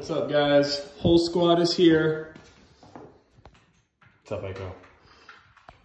What's up, guys? Whole squad is here. What's up, Echo?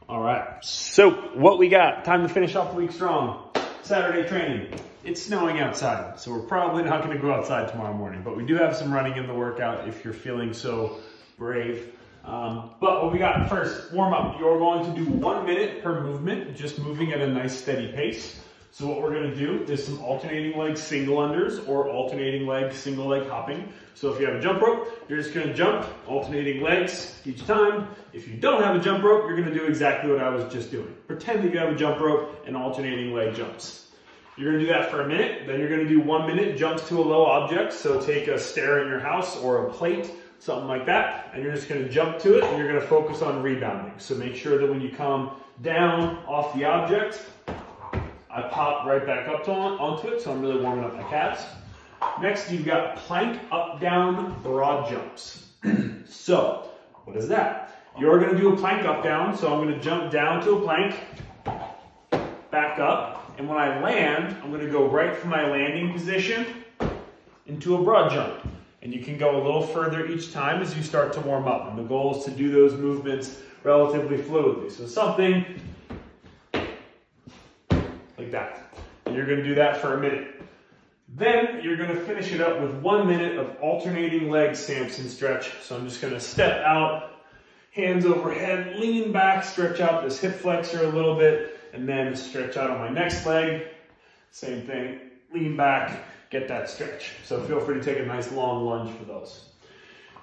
All right, so what we got? Time to finish off the week strong. Saturday training. It's snowing outside, so we're probably not gonna go outside tomorrow morning, but we do have some running in the workout if you're feeling so brave. But what we got first, warm up. You're going to do 1 minute per movement, just moving at a nice steady pace. So what we're gonna do is some alternating leg single unders or alternating leg single leg hopping. So if you have a jump rope, you're just gonna jump, alternating legs each time. If you don't have a jump rope, you're gonna do exactly what I was just doing. Pretend that you have a jump rope and alternating leg jumps. You're gonna do that for a minute, then you're gonna do 1 minute jumps to a low object. So take a stair in your house or a plate, something like that, and you're just gonna jump to it and you're gonna focus on rebounding. So make sure that when you come down off the object, I pop right back up onto it, so I'm really warming up my calves. Next, you've got plank up, down, broad jumps. So, what is that? You're gonna do a plank up, down, so I'm gonna jump down to a plank, back up, and when I land, I'm gonna go right from my landing position into a broad jump. And you can go a little further each time as you start to warm up. And the goal is to do those movements relatively fluidly. So something like that. And you're gonna do that for a minute. Then you're gonna finish it up with 1 minute of alternating leg Samson stretch. So I'm just gonna step out, hands overhead, lean back, stretch out this hip flexor a little bit, and then stretch out on my next leg. Same thing, lean back, get that stretch. So feel free to take a nice long lunge for those.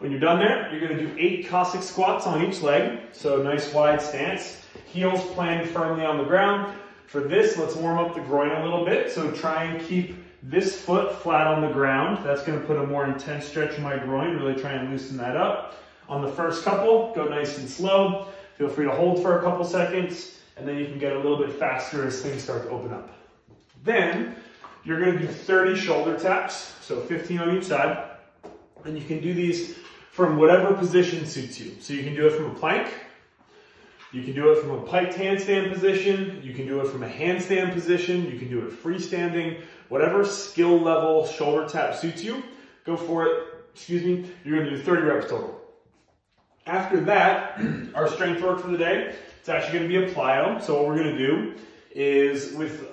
When you're done there, you're gonna do 8 Cossack squats on each leg. So nice wide stance, heels planted firmly on the ground. For this, let's warm up the groin a little bit. So try and keep this foot flat on the ground. That's gonna put a more intense stretch in my groin, really try and loosen that up. On the first couple, go nice and slow. Feel free to hold for a couple seconds, and then you can get a little bit faster as things start to open up. Then, you're gonna do 30 shoulder taps, so 15 on each side. And you can do these from whatever position suits you. So you can do it from a plank, you can do it from a piked handstand position, you can do it from a handstand position, you can do it freestanding, whatever skill level shoulder tap suits you, go for it. Excuse me, you're gonna do 30 reps total. After that, our strength work for the day, it's actually gonna be a plyo. So what we're gonna do is with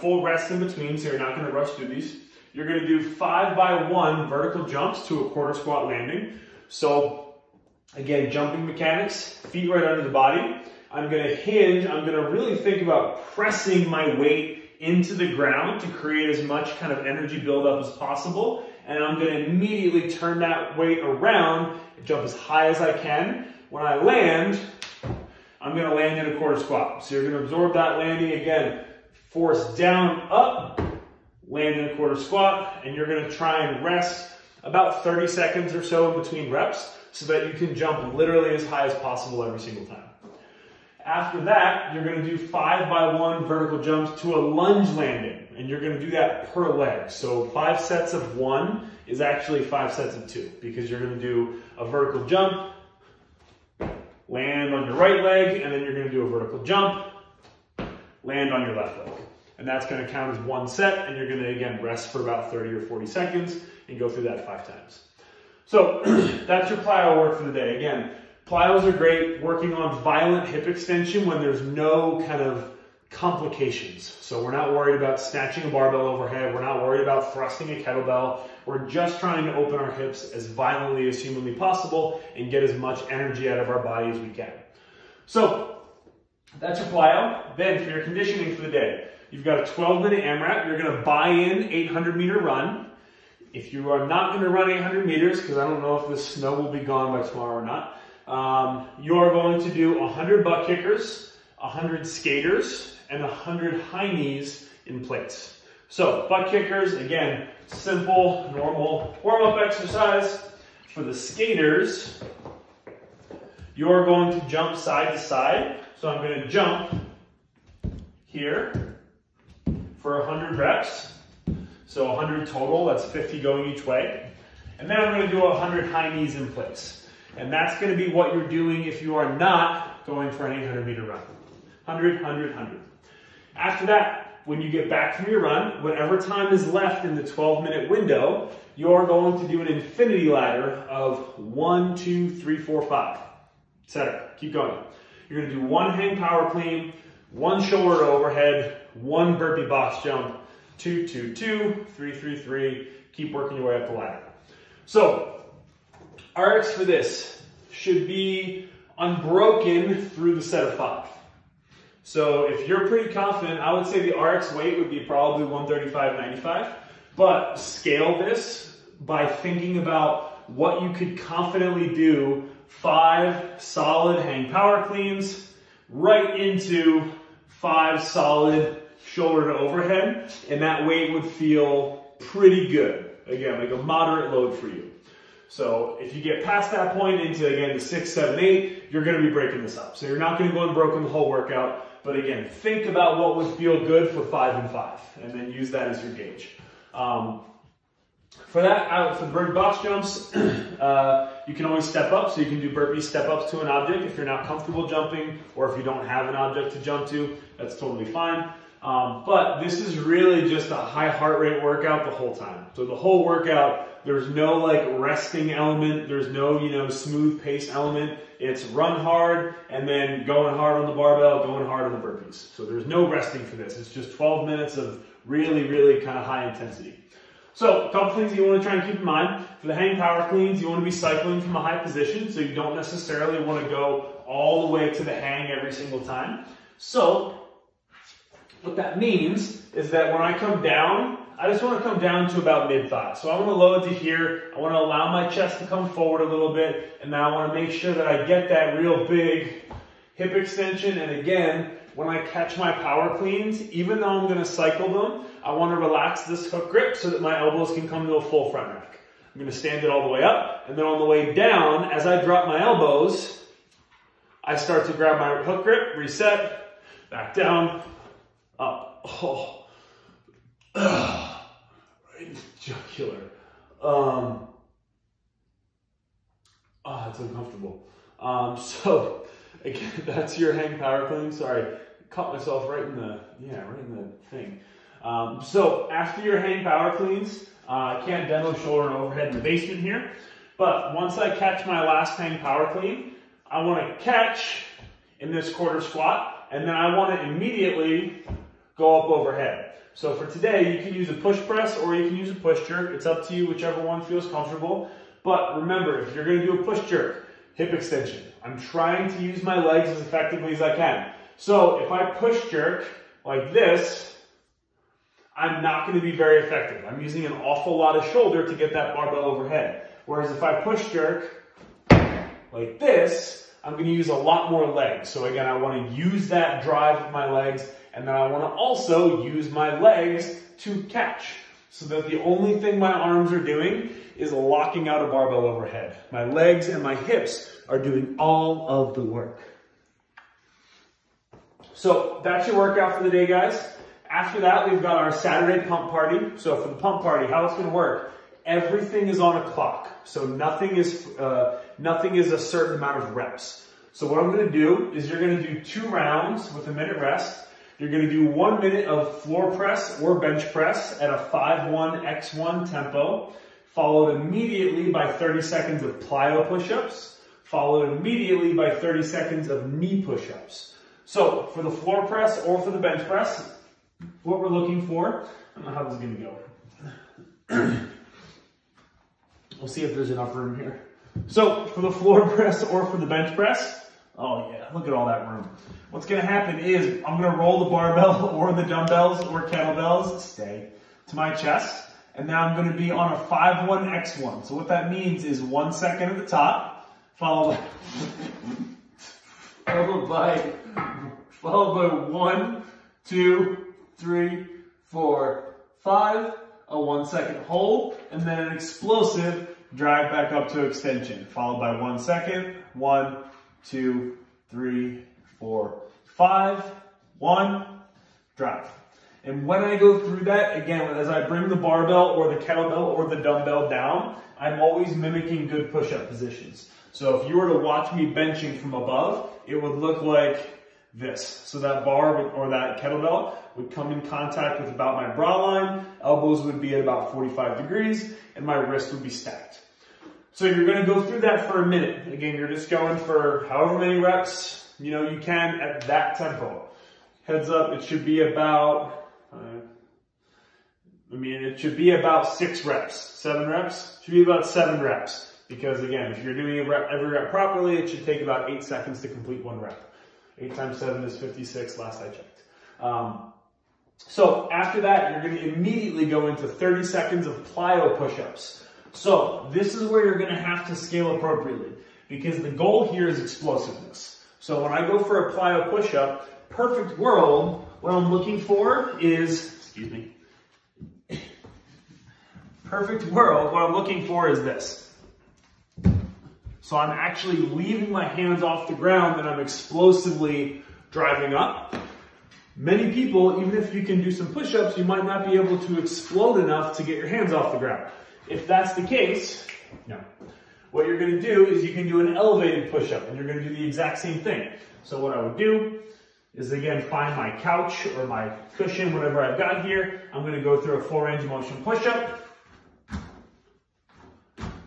full rest in between, so you're not gonna rush through these. You're gonna do 5 by 1 vertical jumps to a quarter squat landing. So again, jumping mechanics, feet right under the body. I'm gonna hinge, I'm gonna really think about pressing my weight into the ground to create as much kind of energy buildup as possible. And I'm gonna immediately turn that weight around and jump as high as I can. When I land, I'm gonna land in a quarter squat. So you're gonna absorb that landing again, force down, up, land in a quarter squat, and you're gonna try and rest about 30 seconds or so in between reps so that you can jump literally as high as possible every single time. After that, you're gonna do 5 by 1 vertical jumps to a lunge landing, and you're gonna do that per leg. So 5 sets of 1 is actually 5 sets of 2, because you're gonna do a vertical jump, land on your right leg, and then you're gonna do a vertical jump, land on your left leg. And that's gonna count as 1 set, and you're gonna, again, rest for about 30 or 40 seconds and go through that 5 times. So that's your plyo work for the day. Again, plyos are great working on violent hip extension when there's no kind of complications. So we're not worried about snatching a barbell overhead. We're not worried about thrusting a kettlebell. We're just trying to open our hips as violently as humanly possible and get as much energy out of our body as we can. So that's your plyo. Then for your conditioning for the day, you've got a 12-minute AMRAP. You're gonna buy in 800-meter run. If you are not gonna run 800 meters, because I don't know if the snow will be gone by tomorrow or not, you are going to do 100 butt kickers, 100 skaters, and 100 high knees in plates. So butt kickers, again, simple, normal warm-up exercise. For the skaters, you're going to jump side to side. So I'm gonna jump here for 100 reps. So 100 total, that's 50 going each way. And then I'm gonna do 100 high knees in place. And that's gonna be what you're doing if you are not going for an 800-meter run. 100, 100, 100. After that, when you get back from your run, whatever time is left in the 12-minute window, you're going to do an infinity ladder of 1, 2, 3, 4, 5, etc. Keep going. You're going to do 1 hang power clean, 1 shoulder to overhead, 1 burpee box jump, 2, 2, 2, 3, 3, 3. Keep working your way up the ladder. So, RX for this should be unbroken through the set of 5. So if you're pretty confident, I would say the RX weight would be probably 135/95, but scale this by thinking about what you could confidently do 5 solid hang power cleans right into 5 solid shoulder to overhead, and that weight would feel pretty good. Again, like a moderate load for you. So if you get past that point into, again, the 6, 7, 8, you're going to be breaking this up. So you're not going to go unbroken the whole workout. But again, think about what would feel good for 5 and 5, and then use that as your gauge. For that, for the burpee box jumps, you can always step up. So you can do burpee step ups to an object if you're not comfortable jumping, or if you don't have an object to jump to, that's totally fine. But this is really just a high heart rate workout the whole time. So the whole workout, there's no like resting element. There's no, smooth pace element. It's run hard and then going hard on the barbell, going hard on the burpees. So there's no resting for this. It's just 12 minutes of really, really kind of high intensity. So a couple things you want to try and keep in mind. For the hang power cleans, you want to be cycling from a high position. So you don't necessarily want to go all the way to the hang every single time. So what that means is that when I come down, I just want to come down to about mid-thigh. So I want to load to here. I want to allow my chest to come forward a little bit. And then I want to make sure that I get that real big hip extension. And again, when I catch my power cleans, even though I'm going to cycle them, I want to relax this hook grip so that my elbows can come to a full front rack. I'm going to stand it all the way up. And then on the way down, as I drop my elbows, I start to grab my hook grip, reset, back down, up. Oh. Right in the jugular. It's uncomfortable. So again, that's your hang power clean. Sorry, caught myself right in the thing. So after your hang power cleans, I can't demo shoulder and overhead in the basement here, but once I catch my last hang power clean, I want to catch in this quarter squat, and then I want to immediately go up overhead. So for today, you can use a push press or you can use a push jerk. It's up to you, whichever one feels comfortable. But remember, if you're going to do a push jerk, hip extension. I'm trying to use my legs as effectively as I can. So if I push jerk like this, I'm not going to be very effective. I'm using an awful lot of shoulder to get that barbell overhead. Whereas if I push jerk like this, I'm going to use a lot more legs. So again, I want to use that drive with my legs, and then I want to also use my legs to catch, so that the only thing my arms are doing is locking out a barbell overhead. My legs and my hips are doing all of the work. So that's your workout for the day, guys. After that, we've got our Saturday pump party. So for the pump party, how it's going to work, everything is on a clock. So nothing is a certain amount of reps. So what I'm going to do is you're going to do 2 rounds with a minute rest. You're going to do 1 minute of floor press or bench press at a 5-1-X1 tempo, followed immediately by 30 seconds of plyo push-ups, followed immediately by 30 seconds of knee push-ups. So for the floor press or for the bench press, what we're looking for, I don't know how this is going to go. We'll see if there's enough room here. So for the floor press or for the bench press, oh yeah, look at all that room. What's going to happen is I'm going to roll the barbell or the dumbbells or kettlebells, stay, to my chest. And now I'm going to be on a 5-1-X1. So what that means is 1 second at the top, followed by 1, 2, 3, 4, 5, a 1 second hold, and then an explosive drive back up to extension, followed by 1 second, 1, 2, 3, 4, 5, 1, drive. And when I go through that, again, as I bring the barbell or the kettlebell or the dumbbell down, I'm always mimicking good push-up positions. So if you were to watch me benching from above, it would look like this. So that bar or that kettlebell would come in contact with about my bra line, elbows would be at about 45 degrees, and my wrist would be stacked. So you're gonna go through that for a minute. Again, you're just going for however many reps, you know, you can at that tempo. Heads up, it should be about, it should be about 6 reps, 7 reps, should be about 7 reps. Because again, if you're doing every rep properly, it should take about 8 seconds to complete 1 rep. 8 times 7 is 56, last I checked. So after that, you're gonna immediately go into 30 seconds of plyo push-ups. So this is where you're gonna have to scale appropriately because the goal here is explosiveness. So when I go for a plyo push-up, perfect world, what I'm looking for is, excuse me, perfect world, what I'm looking for is this. So I'm actually leaving my hands off the ground and I'm explosively driving up. Many people, even if you can do some push-ups, you might not be able to explode enough to get your hands off the ground. If that's the case, no. What you're gonna do is you can do an elevated push-up and you're gonna do the exact same thing. So what I would do is again, find my couch or my cushion, whatever I've got here. I'm gonna go through a full range of motion push-up.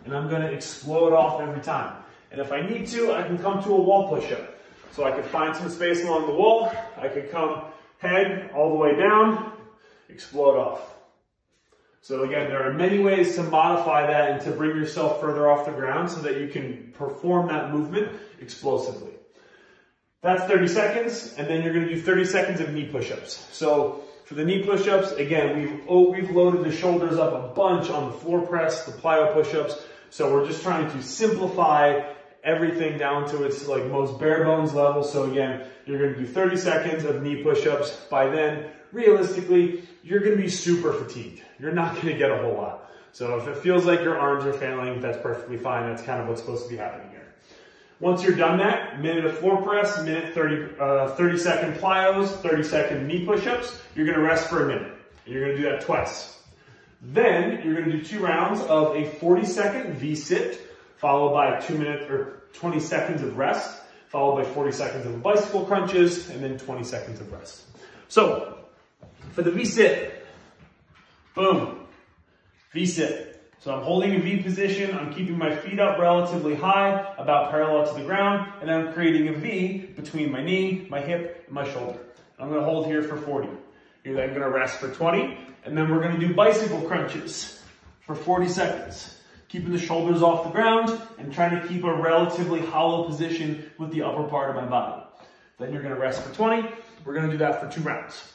And I'm gonna explode off every time. And if I need to, I can come to a wall push-up. So I could find some space along the wall. I could come head all the way down, explode off. So again, there are many ways to modify that and to bring yourself further off the ground so that you can perform that movement explosively. That's 30 seconds, and then you're gonna do 30 seconds of knee push-ups. So for the knee push-ups, again, we've loaded the shoulders up a bunch on the floor press, the plyo push-ups. So we're just trying to simplify everything down to its like most bare bones level. So again, you're gonna do 30 seconds of knee push-ups. By then, realistically, you're gonna be super fatigued. You're not gonna get a whole lot. So if it feels like your arms are failing, that's perfectly fine. That's kind of what's supposed to be happening here. Once you're done that, minute of floor press, minute 30-second plyos, 30-second knee push-ups, you're gonna rest for a minute. And you're gonna do that twice. Then you're gonna do 2 rounds of a 40-second V-sit, followed by 20 seconds of rest, followed by 40 seconds of bicycle crunches, and then 20 seconds of rest. So for the V-sit, boom, V-sit. So I'm holding a V position, I'm keeping my feet up relatively high, about parallel to the ground, and I'm creating a V between my knee, my hip, and my shoulder. I'm gonna hold here for 40. You're then gonna rest for 20, and then we're gonna do bicycle crunches for 40 seconds. Keeping the shoulders off the ground and trying to keep a relatively hollow position with the upper part of my body. Then you're gonna rest for 20. We're gonna do that for 2 rounds.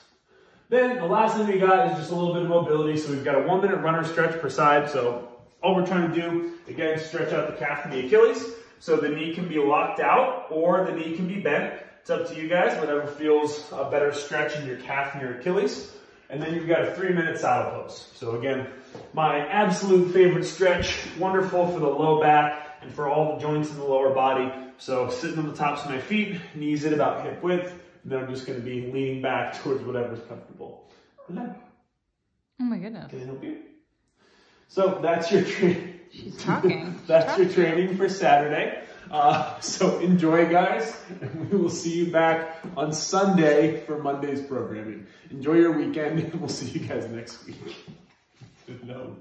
Then the last thing we got is just a little bit of mobility. So we've got a 1-minute runner stretch per side. So all we're trying to do, again, stretch out the calf and the Achilles. So the knee can be locked out or the knee can be bent. It's up to you guys, whatever feels a better stretch in your calf and your Achilles. And then you've got a 3-minute saddle pose. So again, my absolute favorite stretch, wonderful for the low back and for all the joints in the lower body. So sitting on the tops of my feet, knees at about hip width, and then I'm just gonna be leaning back towards whatever's comfortable. Oh my goodness. Can I help you? So that's your training. She's talking. That's your training for Saturday. So enjoy, guys, and we will see you back on Sunday for Monday's programming. Enjoy your weekend, and we'll see you guys next week. No.